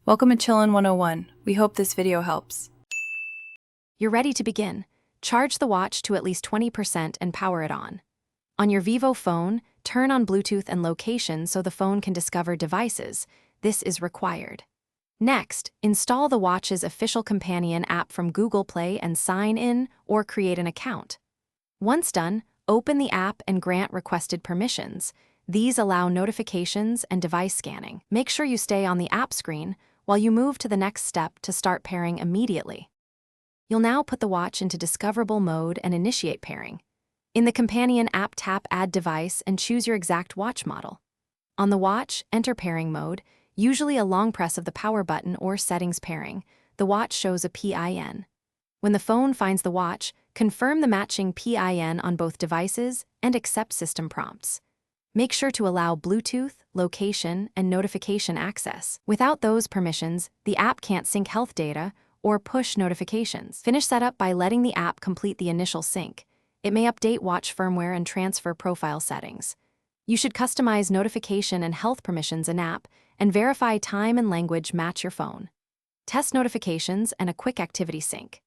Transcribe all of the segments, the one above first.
Welcome to Chillin' 101. We hope this video helps. You're ready to begin. Charge the watch to at least 20% and power it on. On your Vivo phone, turn on Bluetooth and location so the phone can discover devices. This is required. Next, install the watch's official companion app from Google Play and sign in or create an account. Once done, open the app and grant requested permissions. These allow notifications and device scanning. Make sure you stay on the app screen while you move to the next step to start pairing immediately. You'll now put the watch into discoverable mode and initiate pairing. In the companion app, tap Add Device and choose your exact watch model. On the watch, enter pairing mode, usually a long press of the power button or settings pairing. The watch shows a PIN. When the phone finds the watch, confirm the matching PIN on both devices and accept system prompts. Make sure to allow Bluetooth, location, and notification access. Without those permissions, the app can't sync health data or push notifications. Finish setup by letting the app complete the initial sync. It may update watch firmware and transfer profile settings. You should customize notification and health permissions in app and verify time and language match your phone. Test notifications and a quick activity sync.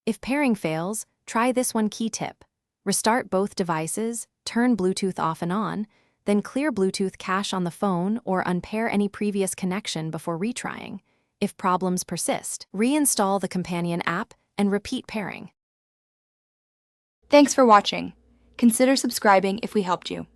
If pairing fails, try this one key tip. Restart both devices, turn Bluetooth off and on, then clear Bluetooth cache on the phone or unpair any previous connection before retrying. If problems persist, reinstall the companion app and repeat pairing. Thanks for watching. Consider subscribing if we helped you.